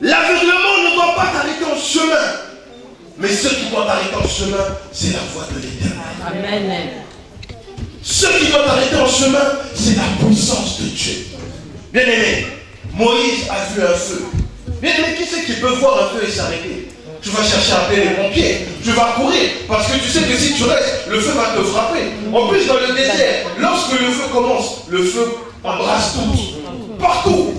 L'aveuglement ne doit pas t'arrêter en chemin. Mais ce qui doit t'arrêter en chemin, c'est la voix de l'Éternel. Amen. Ce qui doit t'arrêter en chemin, c'est la puissance de Dieu. Bien aimé, Moïse a vu un feu. Bien aimé, qui c'est qui peut voir un feu et s'arrêter? Tu vas chercher à appeler les pompiers, tu vas courir, parce que tu sais que si tu restes, le feu va te frapper. En plus, dans le désert, lorsque le feu commence, le feu embrasse tout, partout.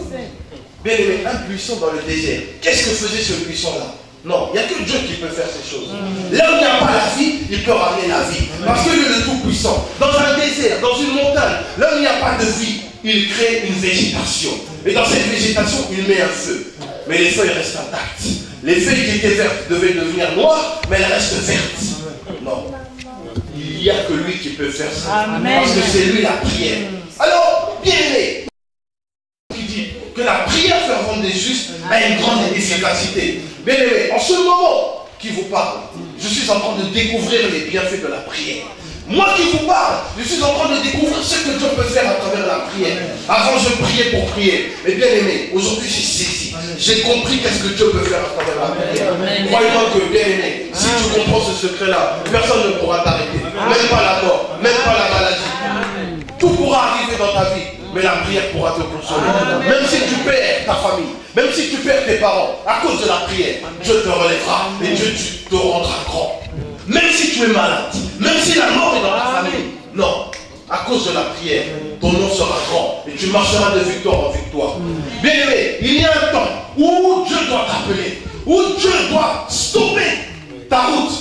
Bien aimé, un puissant dans le désert, qu'est-ce que faisait ce puissant-là? Non, il n'y a que Dieu qui peut faire ces choses. Là où il n'y a pas la vie, il peut ramener la vie. Parce que Dieu est le tout-puissant. Dans un désert, dans une montagne, là où il n'y a pas de vie, il crée une végétation. Et dans cette végétation, il met un feu. Mais les feuilles restent intactes. Les feuilles qui étaient vertes devaient devenir noires, mais elles restent vertes. Non. Il n'y a que lui qui peut faire ça. Amen. Parce que c'est lui la prière. Alors, bien aimé, qui dit que la prière fervente des justes a une grande efficacité. Bien aimé, en ce moment qui vous parle, je suis en train de découvrir les bienfaits de la prière. Moi qui vous parle, je suis en train de découvrir ce que Dieu peut faire à travers la prière. Avant, je priais pour prier. Mais bien aimé, aujourd'hui, j'ai saisi. J'ai compris qu'est-ce que Dieu peut faire à travers la prière. Croyez-moi que, bien aimé, si tu comprends ce secret-là, personne ne pourra t'arrêter. Même pas la mort, même pas la maladie. Tout pourra arriver dans ta vie, mais la prière pourra te consoler. Même si tu perds ta famille, même si tu perds tes parents, à cause de la prière, Dieu te relèvera et Dieu te rendra grand. Même si tu es malade, même si la mort est dans ta famille, non, à cause de la prière, ton nom sera grand et tu marcheras de victoire en victoire. Bien aimé, il y a un temps où Dieu doit t'appeler, où Dieu doit stopper ta route.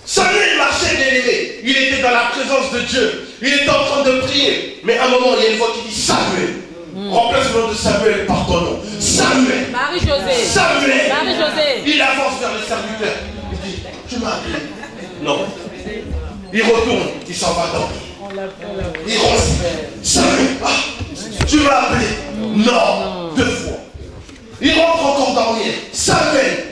Samuel marchait, bien aimé, il était dans la présence de Dieu, il était en train de prier, mais à un moment, il y a une voix qui dit Samuel. Remplace le nom de Samuel par ton nom. Samuel. Marie-Josée. Samuel. Marie-Josée. Il avance vers le serviteur. Il dit, tu m'as appelé. Non. Il retourne, il s'en va dormir. Il rentre. Samuel, tu m'as appelé. Non. 2 fois. Il rentre encore dormir. Samuel.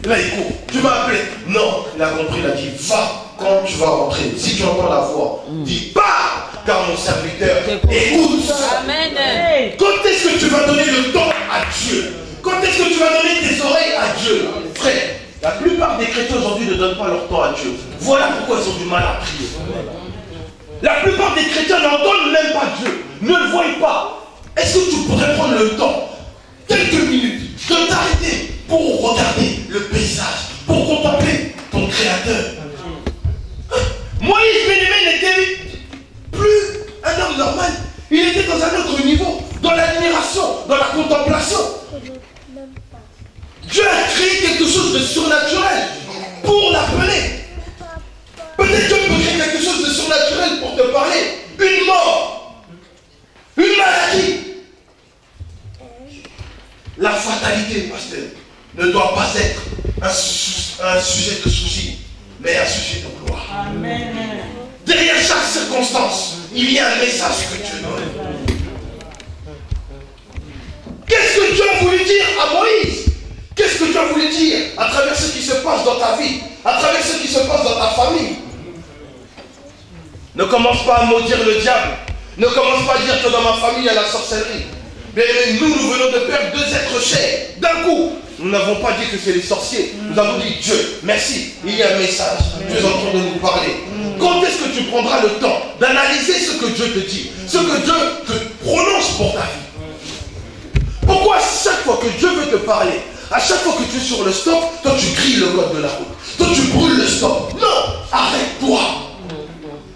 Là, il court. Tu m'as appelé. Non. Il a compris, il a dit, va quand tu vas rentrer. Si tu entends la voix, dis, pars. Car mon serviteur écoute. Amen. Quand est-ce que tu vas donner le temps à Dieu? Quand est-ce que tu vas donner tes oreilles à Dieu? Frère, la plupart des chrétiens aujourd'hui ne donnent pas leur temps à Dieu. Voilà pourquoi ils ont du mal à prier. La plupart des chrétiens n'entendent même pas Dieu, ne le voient pas. Est-ce que tu pourrais prendre le temps, quelques minutes, de t'arrêter pour regarder le paysage, pour contempler ton Créateur? Moïse, bien-aimé, n'était plus un homme normal. Il était dans un autre niveau, dans l'admiration, dans la contemplation. Dieu a créé quelque chose de surnaturel pour l'appeler. Peut-être Dieu peut créer quelque chose de surnaturel pour te parler. Une mort, une maladie. La fatalité, pasteur, ne doit pas être un sujet de souci, mais un sujet de gloire. Amen. Derrière chaque circonstance, il y a un message que Dieu donne. Qu'est-ce que Dieu a voulu dire à Moïse? Qu'est-ce que Dieu a voulu dire à travers ce qui se passe dans ta vie, à travers ce qui se passe dans ta famille? Ne commence pas à maudire le diable. Ne commence pas à dire que dans ma famille, il y a la sorcellerie. Mais nous venons de perdre 2 êtres chers. D'un coup, nous n'avons pas dit que c'est les sorciers. Nous avons dit Dieu, merci. Il y a un message. Dieu est en train de nous parler. Quand est-ce que tu prendras le temps d'analyser ce que Dieu te dit, ce que Dieu te prononce pour ta vie? Pourquoi chaque fois que Dieu veut te parler, à chaque fois que tu es sur le stop, toi tu cries le code de la route, toi tu brûles le stop? Non, arrête-toi.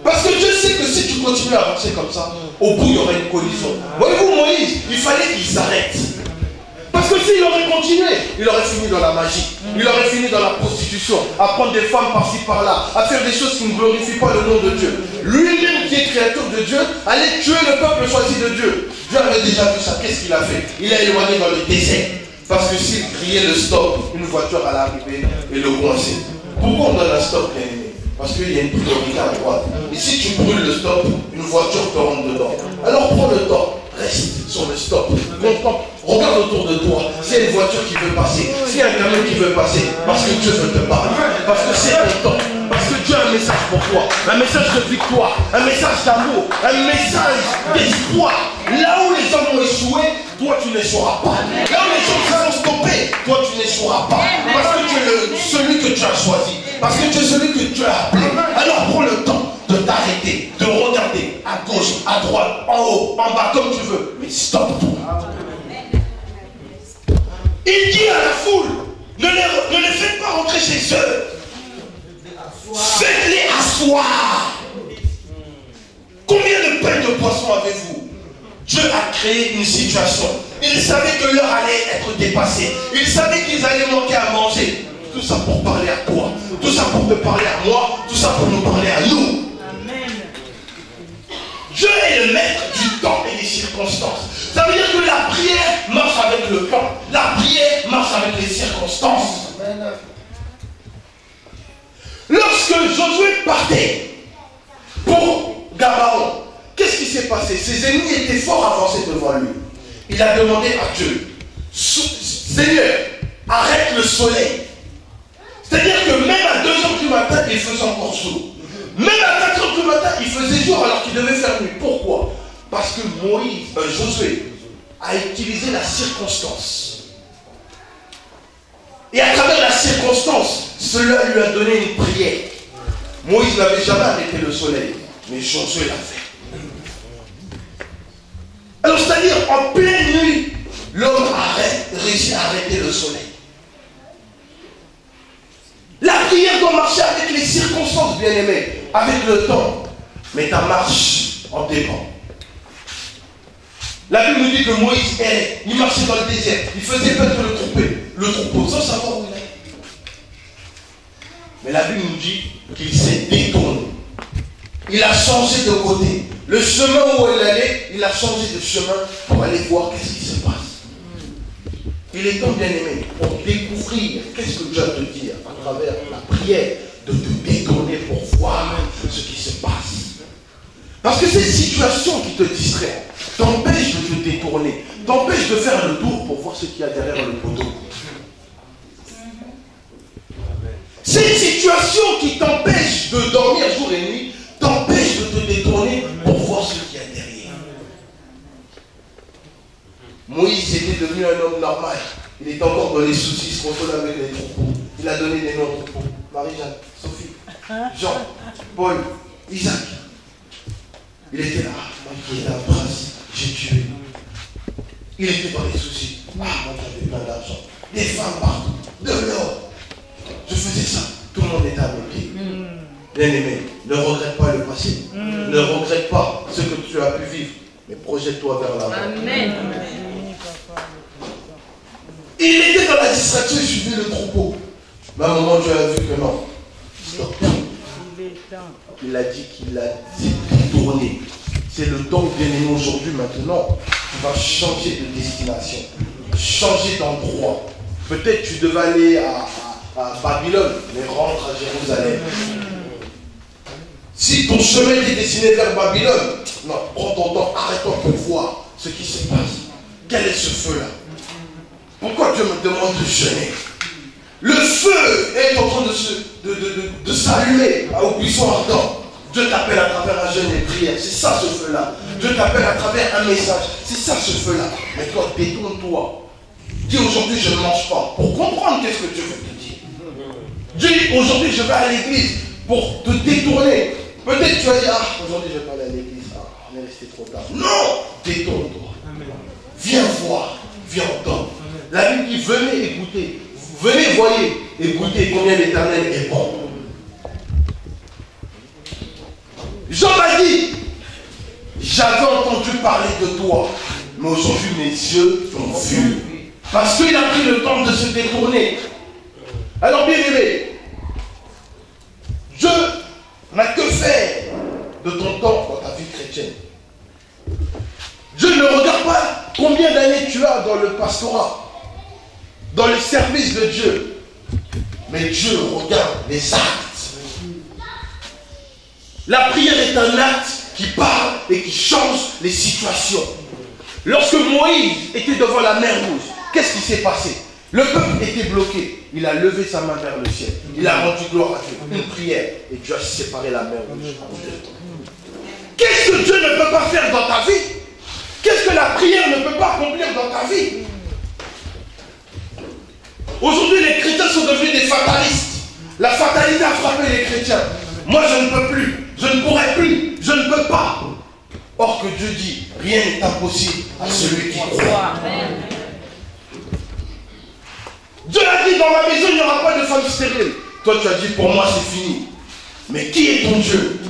Parce que Dieu sait que si tu continues à avancer comme ça, au bout il y aura une collision. Voyez-vous, Moïse, il fallait qu'il s'arrête. Parce que s'il aurait continué, il aurait fini dans la magie, il aurait fini dans la prostitution, à prendre des femmes par-ci par-là, à faire des choses qui ne glorifient pas le nom de Dieu. Lui-même qui est créateur de Dieu, allait tuer le peuple choisi de Dieu. Dieu avait déjà vu ça, qu'est-ce qu'il a fait? Il a éloigné dans le désert. Parce que s'il criait le stop, une voiture allait arriver et le coincer. Pourquoi on donne un stop, bien aimé? Parce qu'il y a une priorité à droite. Et si tu brûles le stop, une voiture te rentre dedans. Alors prends le temps. Reste sur le stop. Contemple. Regarde autour de toi. S'il y a une voiture qui veut passer, s'il y a un camion qui veut passer, parce que Dieu veut te parler. Parce que c'est ton temps. Parce que Dieu a un message pour toi. Un message de victoire. Un message d'amour. Un message d'espoir. Là où les hommes ont échoué, toi tu n'échoueras pas. Là où les gens se sont feras pas. Parce que tu es celui que tu as choisi. Parce que tu es celui que tu as appelé. Alors prends le temps de t'arrêter, de regarder à gauche, à droite, en haut, en bas, comme tu veux. Mais stop tout. Il dit à la foule, ne les faites pas rentrer chez eux. Faites-les asseoir. Combien de pain de poisson avez-vous? Dieu a créé une situation. Il savait que l'heure allait être dépassée. Il savait qu'ils allaient manquer à manger. Tout ça pour parler à toi. Tout ça pour te parler à moi. Tout ça pour nous parler à nous. Amen. Dieu est le maître du temps et des circonstances. Ça veut dire que la prière marche avec le temps. La prière marche avec les circonstances. Amen. Lorsque Josué partait pour Gabaon, qu'est-ce qui s'est passé? Ses ennemis étaient fort avancés devant lui. Il a demandé à Dieu, Seigneur, arrête le soleil. C'est-à-dire que même à 2h du matin, il faisait encore jour. Même à 4h du matin, il faisait jour alors qu'il devait faire nuit. Pourquoi? Parce que Josué a utilisé la circonstance. Et à travers la circonstance, cela lui a donné une prière. Moïse n'avait jamais arrêté le soleil, mais Josué l'a fait. Alors, c'est-à-dire, en pleine nuit, l'homme réussit à arrêter le soleil. La prière doit marcher avec les circonstances, bien-aimés, avec le temps. Mais ta marche en dépend. La Bible nous dit que Moïse errait, il marchait dans le désert, il faisait paître le troupeau sans savoir où il allait. Mais la Bible nous dit qu'il s'est détourné. Il a changé de côté. Le chemin où il allait, il a changé de chemin pour aller voir qu'est-ce qui se passe. Il est temps, bien aimé, pour découvrir qu'est-ce que Dieu a te dire à travers la prière, de te détourner pour voir ce qui se passe. Parce que ces situations qui te distraient t'empêchent de te détourner, t'empêchent de faire le tour pour voir ce qu'il y a derrière le poteau. Ces situations qui t'empêchent de dormir jour et nuit t'empêchent de te détourner pour voir ce qu'il y a derrière. Moïse était devenu un homme normal. Il était encore dans les soucis, il se contrôle avec les troupeaux. Il a donné des noms aux troupeaux. Marie-Jeanne, Sophie, Jean, Paul, Isaac. Il était là. Moi, qui étais un prince, j'ai tué. Il était dans les soucis. Moi, j'avais plein d'argent. Des femmes partout, de l'or. Je faisais ça. Tout le monde était à mes pieds. Bien-aimé, ne regrette pas le passé. Ne regrette pas ce que tu as pu vivre. Mais projette-toi vers l'avant. Amen. Il était dans la distraction, il suivait le troupeau. Mais à un moment, Dieu a vu que non. Stop. Il a dit qu'il a détourné. C'est le temps, bien-aimé, aujourd'hui, maintenant. Tu vas changer de destination. Changer d'endroit. Peut-être tu devais aller à Babylone, mais rentre à Jérusalem. Si ton chemin est destiné vers Babylone, non, prends ton temps, arrête-toi pour voir ce qui se passe. Quel est ce feu-là? Pourquoi Dieu me demande de jeûner? Le feu est en train de s'allumer au buisson ardent. Dieu t'appelle à travers un jeûne et prière. C'est ça ce feu-là. Dieu t'appelle à travers un message. C'est ça ce feu-là. Mais toi, détourne-toi. Dis aujourd'hui, je ne mange pas. Pour comprendre qu'est-ce que Dieu veut te dire. Dis aujourd'hui, je vais à l'église pour te détourner. Peut-être tu vas dire, aujourd'hui, je vais pas aller à l'église. On est resté trop tard. Non, détourne-toi. Viens voir, viens entendre. La Bible dit, venez écouter. Venez, voyez, et goûtez combien l'Éternel est bon. Job a dit, j'avais entendu parler de toi, mais aujourd'hui mes yeux t'ont vu. Parce qu'il a pris le temps de se détourner. Alors bien aimé, Dieu n'a que faire de ton temps dans ta vie chrétienne. Dieu ne regarde pas combien d'années tu as dans le pastorat, dans le service de Dieu. Mais Dieu regarde les actes. La prière est un acte qui parle et qui change les situations. Lorsque Moïse était devant la mer Rouge, qu'est-ce qui s'est passé? Le peuple était bloqué. Il a levé sa main vers le ciel. Il a rendu gloire à Dieu. Une prière. Et Dieu a séparé la mer Rouge en deux. Qu'est-ce que Dieu ne peut pas faire dans ta vie? Qu'est-ce que la prière ne peut pas accomplir dans ta vie? Aujourd'hui, les chrétiens sont devenus des fatalistes. La fatalité a frappé les chrétiens. Moi, je ne peux plus, je ne pourrai plus, je ne peux pas. Or que Dieu dit, rien n'est impossible à celui qui croit. Dieu a dit, dans ma maison, il n'y aura pas de femme stérile. Toi, tu as dit, pour moi, c'est fini. Mais qui est ton Dieu?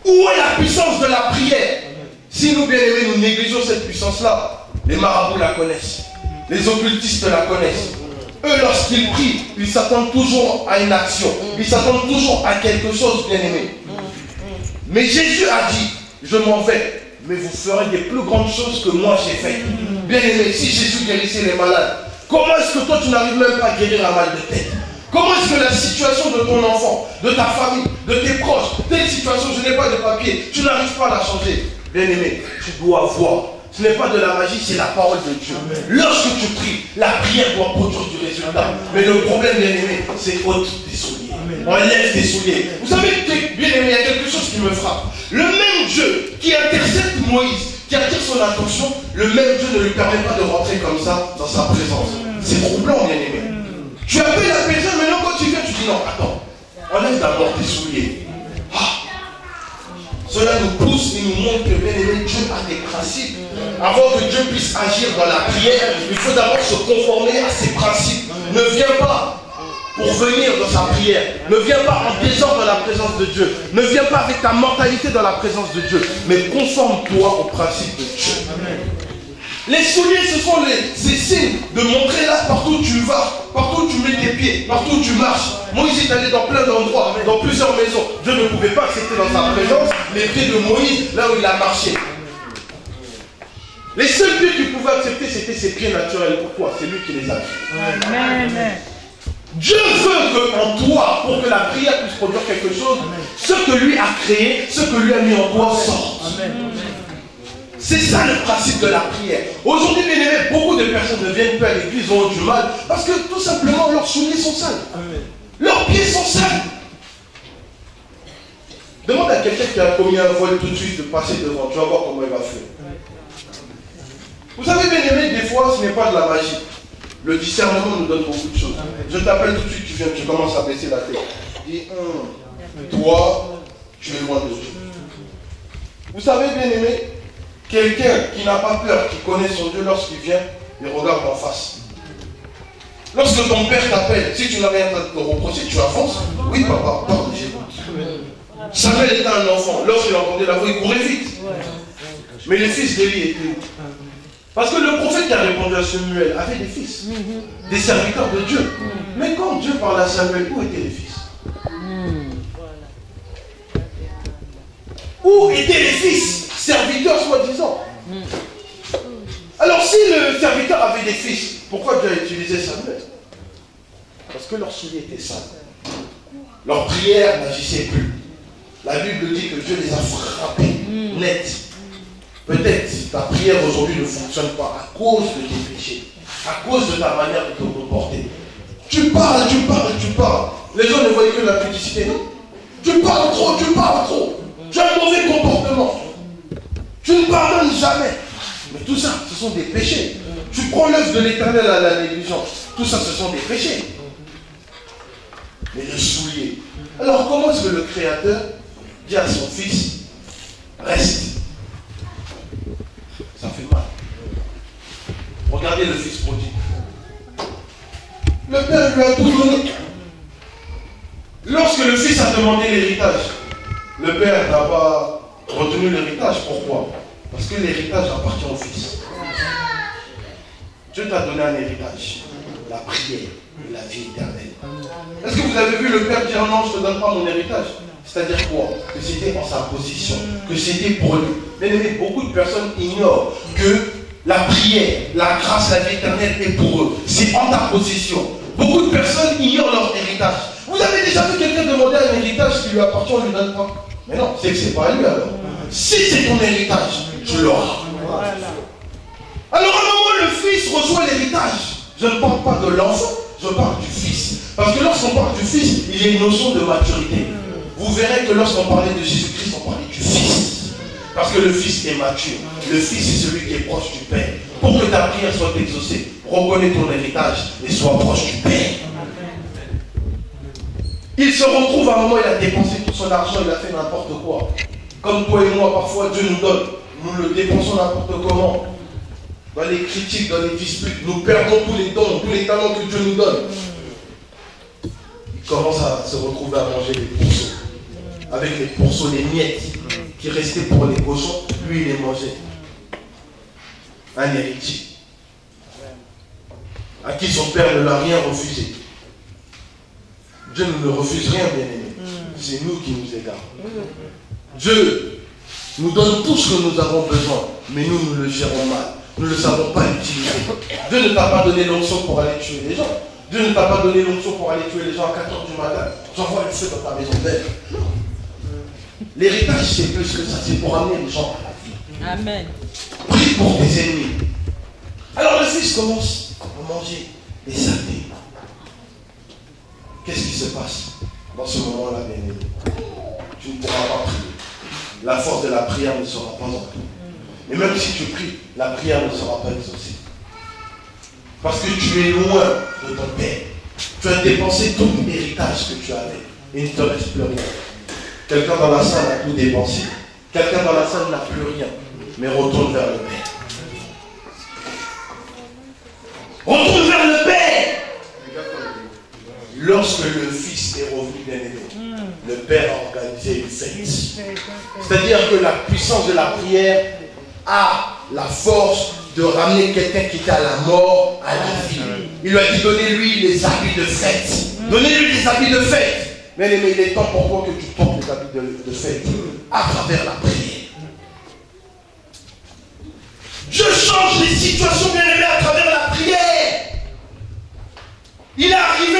Où est la puissance de la prière? Si nous, bien-aimés, nous négligeons cette puissance-là, les marabouts la connaissent. Les occultistes la connaissent. Eux, lorsqu'ils prient, ils s'attendent toujours à une action. Ils s'attendent toujours à quelque chose, bien-aimé. Mais Jésus a dit, je m'en vais, mais vous ferez des plus grandes choses que moi j'ai faites. Bien-aimé, si Jésus guérissait les malades, comment est-ce que toi tu n'arrives même pas à guérir un mal de tête? Comment est-ce que la situation de ton enfant, de ta famille, de tes proches, telle situation, je n'ai pas de papier, tu n'arrives pas à la changer? Bien-aimé, tu dois voir. Ce n'est pas de la magie, c'est la parole de Dieu. Lorsque tu pries, la prière doit produire du résultat. Mais le problème, bien-aimé, c'est ôte tes souliers. Enlève tes souliers. Vous savez, bien-aimé, il y a quelque chose qui me frappe. Le même Dieu qui intercède Moïse, qui attire son attention, le même Dieu ne lui permet pas de rentrer comme ça dans sa présence. C'est troublant, bien-aimé. Tu appelles la personne, maintenant quand tu viens, tu dis non, attends, enlève d'abord tes souliers. Cela nous pousse et nous montre que, bien aimé, Dieu a des principes. Avant que Dieu puisse agir dans la prière, il faut d'abord se conformer à ses principes. Ne viens pas pour venir dans sa prière. Ne viens pas en désordre dans la présence de Dieu. Ne viens pas avec ta mentalité dans la présence de Dieu. Mais conforme-toi aux principes de Dieu. Amen. Les souliers, ce sont ces signes de montrer là partout où tu vas, partout où tu mets tes pieds, partout où tu marches. Moïse est allé dans plein d'endroits, dans plusieurs maisons. Dieu ne pouvait pas accepter dans sa présence les pieds de Moïse là où il a marché. Les seuls pieds qu'il pouvait accepter, c'était ses pieds naturels. Pourquoi? C'est lui qui les a fait. Amen. Dieu veut qu'en toi, pour que la prière puisse produire quelque chose, ce que lui a créé, ce que lui a mis en toi sorte. Amen. C'est ça le principe de la prière. Aujourd'hui, bien aimé, beaucoup de personnes ne viennent plus à l'église, ont du mal, parce que tout simplement leurs souliers sont sales. Amen. Leurs pieds sont sales. Demande à quelqu'un qui a commis un vol tout de suite de passer devant, tu vas voir comment il va faire. Vous savez, bien aimé, des fois, ce n'est pas de la magie. Le discernement nous donne beaucoup de choses. Amen. Je t'appelle tout de suite, tu viens, tu commences à baisser la tête. Dis, toi, tu es loin de Dieu. Vous savez, bien aimé, quelqu'un qui n'a pas peur, qui connaît son Dieu, lorsqu'il vient, il regarde en face. Lorsque ton père t'appelle, si tu n'as rien à te reprocher, tu avances. Oui, papa, pardon, j'écoute. Samuel était un enfant. Lorsqu'il entendait la voix, il courait vite. Mais les fils d'Élie étaient où? Parce que le prophète qui a répondu à Samuel avait des fils, des serviteurs de Dieu. Mais quand Dieu parlait à Samuel, où étaient les fils? Où étaient les fils? Serviteurs soi-disant. Alors si le serviteur avait des fils, pourquoi Dieu a utilisé Samuel? Parce que leurs souliers étaient sales. Leur prière n'agissait plus. La Bible dit que Dieu les a frappés net. Peut-être ta prière aujourd'hui ne fonctionne pas à cause de tes péchés, à cause de ta manière de te comporter. Tu parles. Les gens ne voient que la publicité. Tu parles trop. Tu as un mauvais comportement. Tu ne pardonnes jamais. Mais tout ça, ce sont des péchés. Tu prends l'œuvre de l'Éternel à la négligence. Tout ça, ce sont des péchés. Mais le soulier. Alors, comment est-ce que le Créateur dit à son fils, reste? Ça fait mal. Regardez le fils prodigue. Le père lui a tout donné. Lorsque le fils a demandé l'héritage, le père n'a pas retenu l'héritage. Pourquoi? Parce que l'héritage appartient au fils. Dieu t'a donné un héritage. La prière, la vie éternelle. Est-ce que vous avez vu le père dire non, je ne te donne pas mon héritage? C'est-à-dire quoi? Que c'était en sa position, que c'était pour lui. Bien aimé, beaucoup de personnes ignorent que la prière, la grâce, la vie éternelle est pour eux. C'est en ta position. Beaucoup de personnes ignorent leur héritage. Vous avez déjà vu quelqu'un demander un héritage qui lui appartient, on ne lui donne pas? Mais non, c'est que c'est pas à lui alors. Si c'est ton héritage, tu l'auras. Alors à un moment, le fils reçoit l'héritage. Je ne parle pas de l'enfant, je parle du fils. Parce que lorsqu'on parle du fils, il y a une notion de maturité. Vous verrez que lorsqu'on parlait de Jésus-Christ, on parlait du fils. Parce que le Fils est mature. Le Fils est celui qui est proche du Père. Pour que ta prière soit exaucée, reconnais ton héritage et sois proche du Père. Il se retrouve à un moment, il a dépensé tout son argent, il a fait n'importe quoi. Comme toi et moi, parfois, Dieu nous donne. Nous le dépensons n'importe comment. Dans les critiques, dans les disputes, nous perdons tous les dons, tous les talents que Dieu nous donne. Il commence à se retrouver à manger les pourceaux. Avec les pourceaux, les miettes qui restaient pour les cochons, lui il les mangeait. Un héritier à qui son père ne l'a rien refusé. Dieu ne nous refuse rien, bien-aimé. C'est nous qui nous égarons. Dieu nous donne tout ce que nous avons besoin, mais nous le gérons mal. Nous ne le savons pas utiliser. Dieu ne t'a pas donné l'onction pour aller tuer les gens. Dieu ne t'a pas donné l'onction pour aller tuer les gens à 4 h du matin. J'envoie le feu dans ta maison belle. Non. L'héritage, c'est plus que ça. C'est pour amener les gens à la vie. Amen. Prie pour tes ennemis. Alors le Fils commence à manger des saletés. Qu'est-ce qui se passe dans ce moment-là, bien-aimé? Tu ne pourras pas prier. La force de la prière ne sera pas en toi. Et même si tu pries, la prière ne sera pas exaucée. Parce que tu es loin de ton Père. Tu as dépensé tout l'héritage que tu avais. Et il ne te reste plus rien. Quelqu'un dans la salle a tout dépensé. Quelqu'un dans la salle n'a plus rien. Mais retourne vers le Père. Retourne vers le Père. Lorsque le Fils est revenu, bien-aimé, le Père a organisé une fête. C'est-à-dire que la puissance de la prière a la force de ramener quelqu'un qui était à la mort à la vie. Il lui a dit, donnez-lui les habits de fête. Donnez-lui les habits de fête. Bien-aimé, il est temps pour toi que tu portes les habits de fête à travers la prière. Je change les situations, bien-aimé, à travers la prière. Il est arrivé